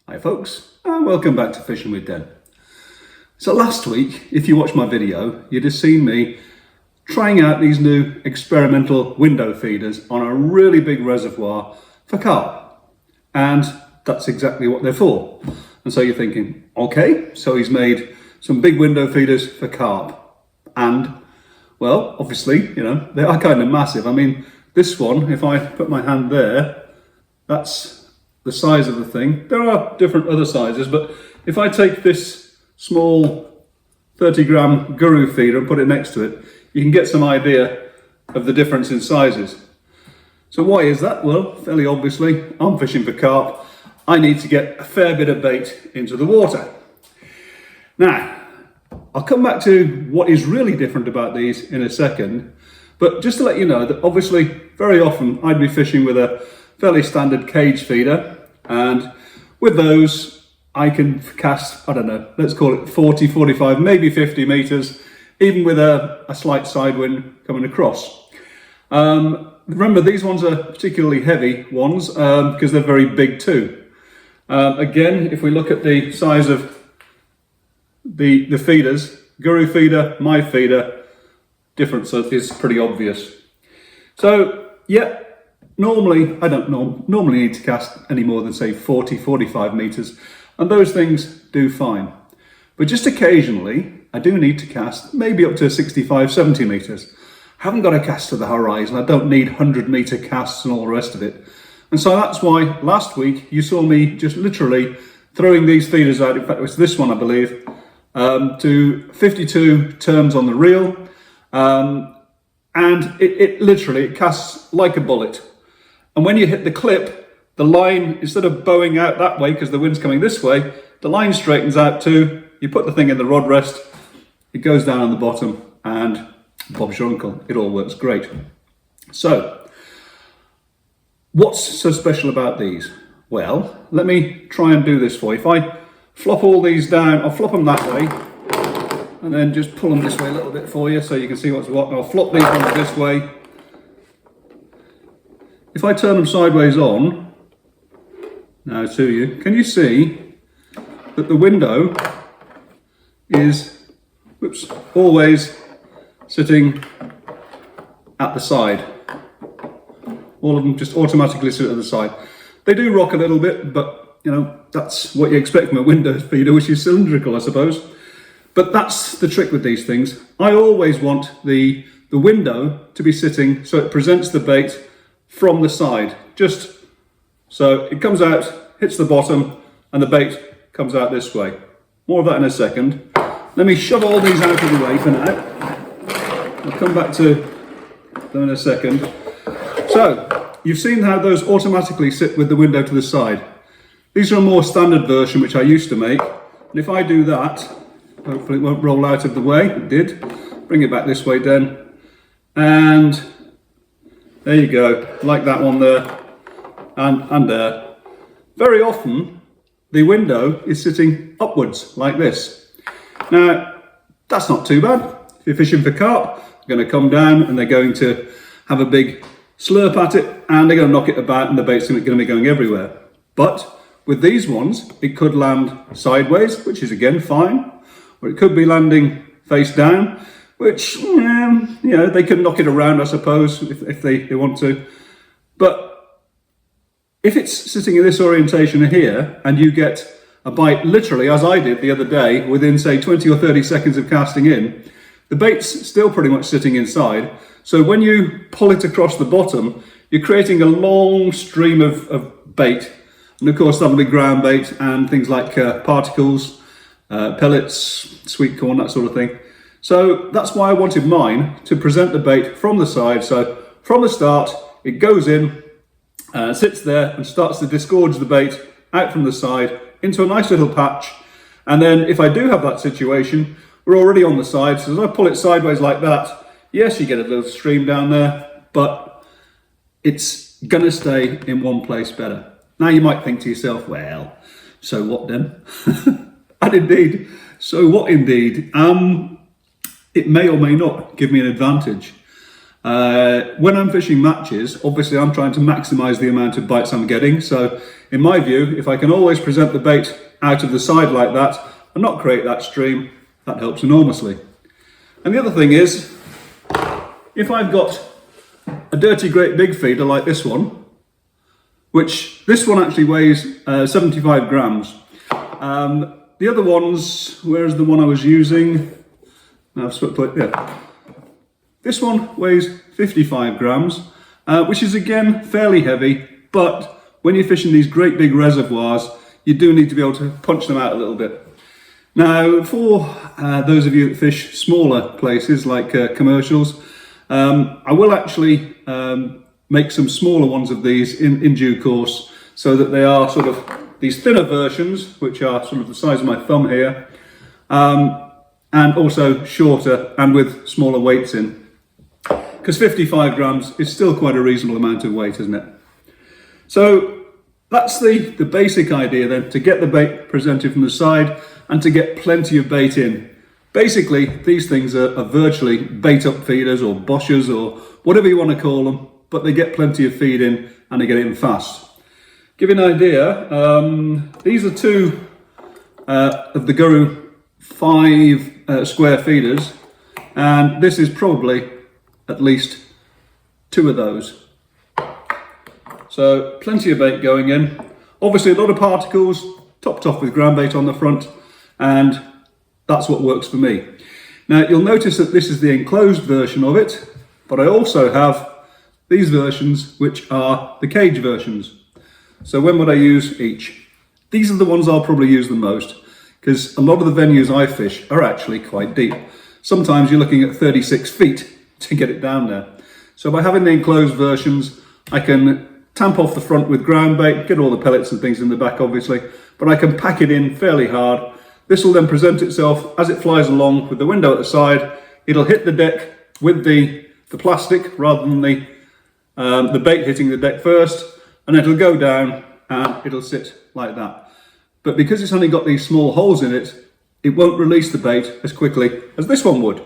Hi folks, and welcome back to Fishing with Den. So last week, if you watched my video, you'd have seen me trying out these new experimental window feeders on a really big reservoir for carp. And that's exactly what they're for. And so you're thinking, okay, so he's made some big window feeders for carp. And, well, obviously, you know, they are kind of massive. I mean, this one, if I put my hand there, that's the size of the thing. There are different other sizes, but if I take this small 30-gram guru feeder and put it next to it, you can get some idea of the difference in sizes. So why is that? Well, fairly obviously, I'm fishing for carp. I need to get a fair bit of bait into the water. Now, I'll come back to what is really different about these in a second, but just to let you know that obviously very often I'd be fishing with a fairly standard cage feeder, and with those I can cast, I don't know, let's call it 40, 45, maybe 50 meters, even with a slight side wind coming across. Remember, these ones are particularly heavy ones because they're very big too. Again, if we look at the size of the feeders, guru feeder, my feeder, difference is pretty obvious. So, yeah. Normally, I don't normally need to cast any more than say 40, 45 meters, and those things do fine. But just occasionally, I do need to cast maybe up to 65, 70 meters. I haven't got to cast to the horizon. I don't need 100-meter casts and all the rest of it. And so that's why last week you saw me just literally throwing these feeders out. In fact, it was this one, I believe, to 52 turns on the reel. And it literally casts like a bullet. And when you hit the clip, the line, instead of bowing out that way because the wind's coming this way, the line straightens out too. You put the thing in the rod rest, it goes down on the bottom, and Bob's your uncle. It all works great. So, what's so special about these? Well, let me try and do this for you. If I flop all these down, I'll flop them that way, and then just pull them this way a little bit for you so you can see what's what. I'll flop these ones this way. If I turn them sideways on, now to you, can you see that the window is, always sitting at the side? All of them just automatically sit at the side. They do rock a little bit, but you know, that's what you expect from a window feeder, which is cylindrical, I suppose. But that's the trick with these things. I always want the window to be sitting so it presents the bait from the side, just so it comes out, hits the bottom, and the bait comes out this way. More of that in a second. Let me shove all these out of the way for now. I'll come back to them in a second. So, you've seen how those automatically sit with the window to the side. These are a more standard version, which I used to make. And if I do that, hopefully it won't roll out of the way. It did. Bring it back this way, Den. And there you go, like that one there, and there. Very often, the window is sitting upwards, like this. Now, that's not too bad. If you're fishing for carp, they're going to come down and they're going to have a big slurp at it, and they're going to knock it about, and the bait's going to be going everywhere. But with these ones, it could land sideways, which is again fine, or it could be landing face down, which, you know, they can knock it around, I suppose, if they want to. But if it's sitting in this orientation here, and you get a bite literally, as I did the other day, within, say, 20 or 30 seconds of casting in, the bait's still pretty much sitting inside. So when you pull it across the bottom, you're creating a long stream of bait. And of course, that'll be ground bait and things like particles, pellets, sweet corn, that sort of thing. So that's why I wanted mine to present the bait from the side. So from the start, it goes in, sits there and starts to disgorge the bait out from the side into a nice little patch. And then if I do have that situation, we're already on the side. So as I pull it sideways like that, yes, you get a little stream down there, but it's gonna stay in one place better. Now you might think to yourself, well, so what then? And indeed, so what indeed? It may or may not give me an advantage. When I'm fishing matches, obviously I'm trying to maximize the amount of bites I'm getting. So in my view, if I can always present the bait out of the side like that and not create that stream, that helps enormously. And the other thing is, if I've got a dirty great big feeder like this one, which this one actually weighs 75 grams. The other ones, where's the one I was using? I've swept it, yeah. This one weighs 55 grams, which is again fairly heavy, but when you're fishing these great big reservoirs, you do need to be able to punch them out a little bit. Now, for those of you that fish smaller places like commercials, I will actually make some smaller ones of these in due course, so that they are sort of these thinner versions, which are sort of the size of my thumb here, and also shorter and with smaller weights in. Because 55 grams is still quite a reasonable amount of weight, isn't it? So that's the basic idea then, to get the bait presented from the side and to get plenty of bait in. Basically, these things are virtually bait up feeders or boshers or whatever you want to call them, but they get plenty of feed in and they get in fast. Give you an idea, these are two of the Guru 5 square feeders, and this is probably at least 2 of those. So plenty of bait going in. Obviously a lot of particles, topped off with ground bait on the front, and that's what works for me. Now you'll notice that this is the enclosed version of it, but I also have these versions which are the cage versions. So when would I use each? These are the ones I'll probably use the most, because a lot of the venues I fish are actually quite deep. Sometimes you're looking at 36 feet to get it down there. So by having the enclosed versions, I can tamp off the front with ground bait, get all the pellets and things in the back obviously, but I can pack it in fairly hard. This will then present itself as it flies along with the window at the side. It'll hit the deck with the plastic rather than the bait hitting the deck first, and it'll go down and it'll sit like that. But because it's only got these small holes in it, it won't release the bait as quickly as this one would.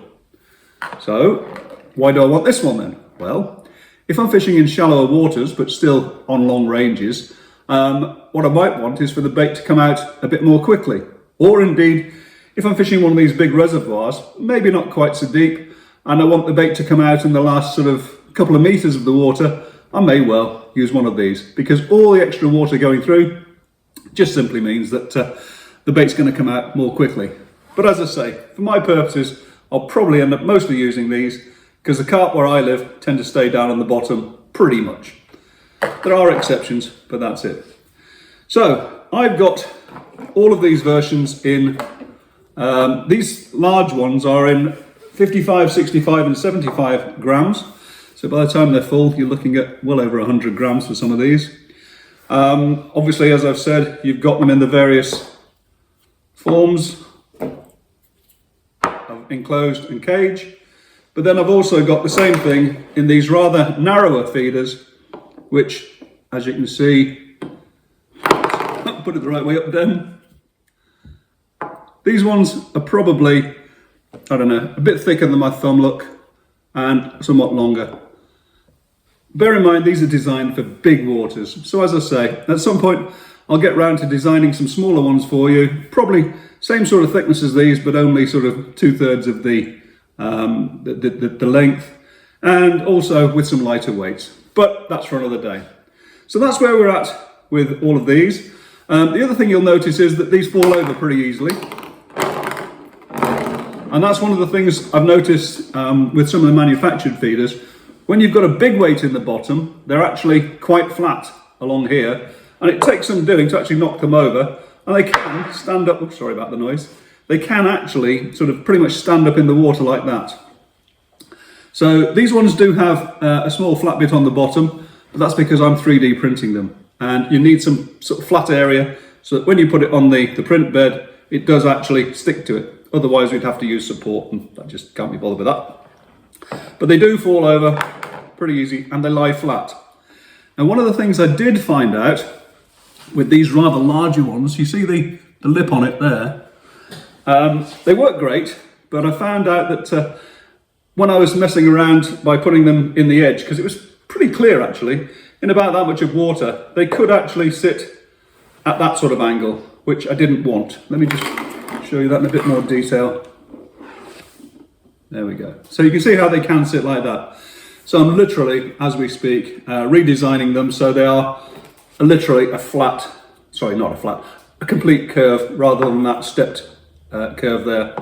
So why do I want this one then? Well, if I'm fishing in shallower waters but still on long ranges, what I might want is for the bait to come out a bit more quickly. Or indeed, if I'm fishing one of these big reservoirs, maybe not quite so deep, and I want the bait to come out in the last sort of couple of meters of the water, I may well use one of these, because all the extra water going through just simply means that the bait's going to come out more quickly. But as I say, for my purposes, I'll probably end up mostly using these, because the carp where I live tend to stay down on the bottom pretty much. There are exceptions, but that's it. So I've got all of these versions in, these large ones are in 55, 65 and 75 grams. So by the time they're full, you're looking at well over 100 grams for some of these. Obviously, as I've said, you've got them in the various forms of enclosed and cage. But then I've also got the same thing in these rather narrower feeders, which, as you can see, put it the right way up then. These ones are probably, I don't know, a bit thicker than my thumb look and somewhat longer. Bear in mind, these are designed for big waters. So as I say, at some point, I'll get round to designing some smaller ones for you. Probably same sort of thickness as these, but only sort of 2/3 of the length, and also with some lighter weights. But that's for another day. So that's where we're at with all of these. The other thing you'll notice is that these fall over pretty easily. And that's one of the things I've noticed with some of the manufactured feeders. When you've got a big weight in the bottom, they're actually quite flat along here, and it takes some doing to actually knock them over, and they can stand up, oops, sorry about the noise, they can actually sort of pretty much stand up in the water like that. So these ones do have a small flat bit on the bottom, but that's because I'm 3D printing them, and you need some sort of flat area so that when you put it on the print bed, it does actually stick to it. Otherwise we'd have to use support, and I just can't be bothered with that. But they do fall over pretty easy, and they lie flat. Now one of the things I did find out with these rather larger ones, you see the lip on it there, they work great, but I found out that when I was messing around by putting them in the edge, because it was pretty clear actually, in about that much of water, they could actually sit at that sort of angle, which I didn't want. Let me just show you that in a bit more detail. There we go. So you can see how they can sit like that. So I'm literally, as we speak, redesigning them so they are literally a flat, sorry, not a flat, a complete curve rather than that stepped curve there.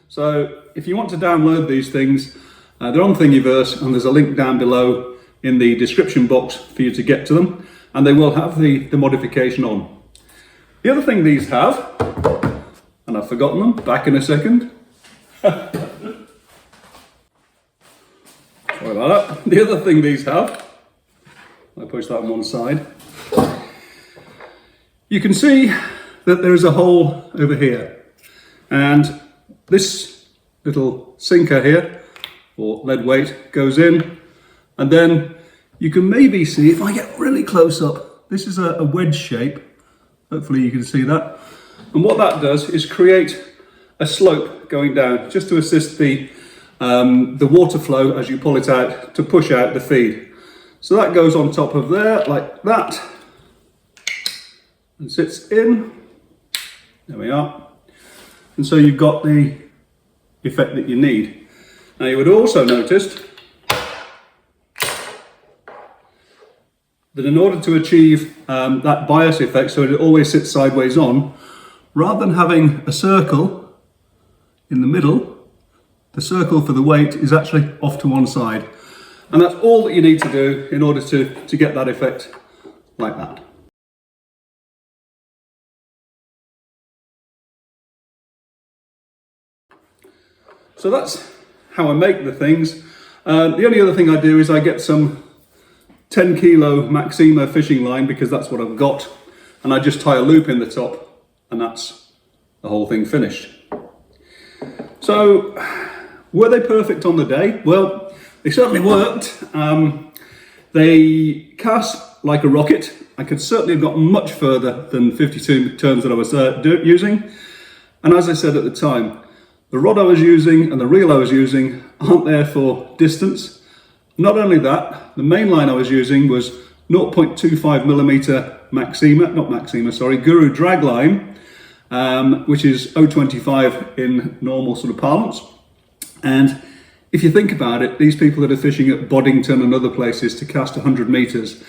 So if you want to download these things, they're on Thingiverse, and there's a link down below in the description box for you to get to them, and they will have the modification on. The other thing these have, and I've forgotten them, back in a second. Sorry about that. The other thing these have, I push that on one side, you can see that there is a hole over here, and this little sinker here, or lead weight, goes in, and then you can maybe see, if I get really close up, this is a wedge shape. Hopefully you can see that. And what that does is create a slope going down, just to assist the water flow as you pull it out, to push out the feed. So that goes on top of there, like that, and sits in. There we are. And so you've got the effect that you need. Now you would also notice that in order to achieve that bias effect, so it always sits sideways on, rather than having a circle in the middle, the circle for the weight is actually off to one side. And that's all that you need to do in order to get that effect like that. So that's how I make the things. The only other thing I do is I get some 10 kilo Maxima fishing line, because that's what I've got, and I just tie a loop in the top, and that's the whole thing finished. So were they perfect on the day? Well, they certainly worked. They cast like a rocket. I could certainly have got much further than 52 turns that I was using, and as I said at the time, the rod I was using and the reel I was using aren't there for distance. Not only that, the main line I was using was 0.25 millimeter Guru drag line, which is 0.25 in normal sort of parlance. And if you think about it, these people that are fishing at Boddington and other places to cast 100 meters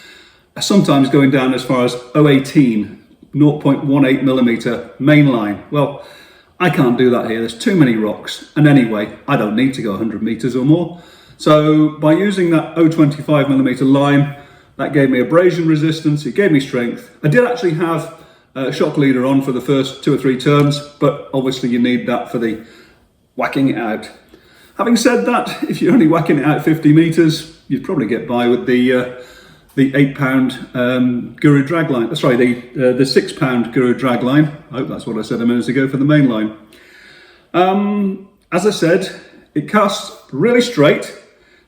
are sometimes going down as far as 0.18 millimeter main line. Well, I can't do that here. There's too many rocks. And anyway, I don't need to go 100 meters or more. So by using that 0.25 millimeter line, that gave me abrasion resistance, it gave me strength. I did actually have a shock leader on for the first 2 or 3 turns, but obviously you need that for the whacking it out. Having said that, if you're only whacking it out 50 meters, you'd probably get by with the 8-pound Guru drag line. Sorry, the 6-pound Guru drag line. I hope that's what I said a minute ago for the main line. As I said, it casts really straight.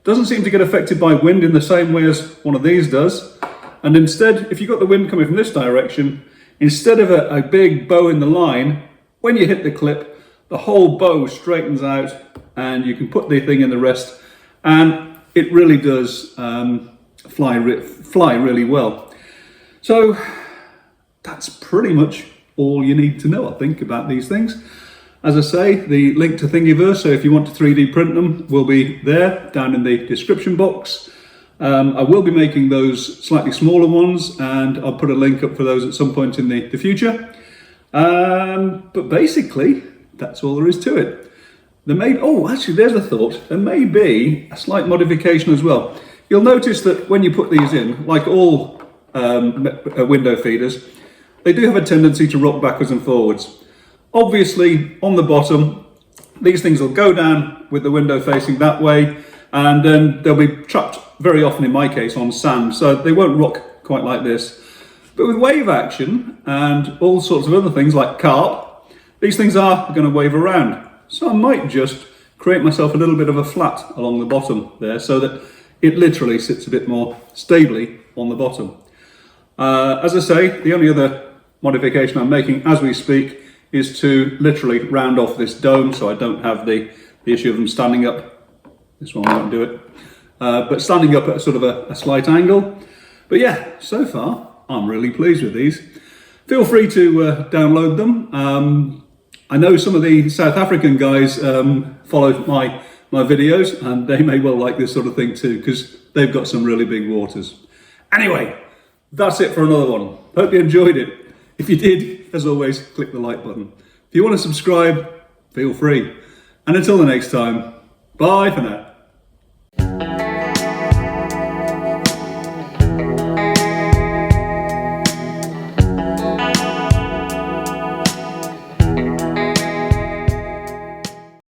Doesn't seem to get affected by wind in the same way as one of these does. And instead, if you've got the wind coming from this direction, instead of a big bow in the line, when you hit the clip, the whole bow straightens out and you can put the thing in the rest, and it really does fly really well. So that's pretty much all you need to know, I think, about these things. As I say, the link to Thingiverse, so if you want to 3D print them, will be there down in the description box. I will be making those slightly smaller ones, and I'll put a link up for those at some point in the future. But basically, that's all there is to it. Actually, there's a thought. There may be a slight modification as well. You'll notice that when you put these in, like all window feeders, they do have a tendency to rock backwards and forwards. Obviously, on the bottom, these things will go down with the window facing that way, and then they'll be trapped very often, in my case, on sand, so they won't rock quite like this. But with wave action and all sorts of other things like carp, these things are going to wave around. So I might just create myself a little bit of a flat along the bottom there, so that it literally sits a bit more stably on the bottom. As I say, the only other modification I'm making as we speak is to literally round off this dome so I don't have the issue of them standing up. This one won't do it. But standing up at sort of a slight angle. But yeah, so far I'm really pleased with these. Feel free to download them. I know some of the South African guys follow my videos, and they may well like this sort of thing too, because they've got some really big waters. Anyway, that's it for another one. Hope you enjoyed it. If you did, as always, click the like button. If you want to subscribe, feel free. And until the next time, bye for now.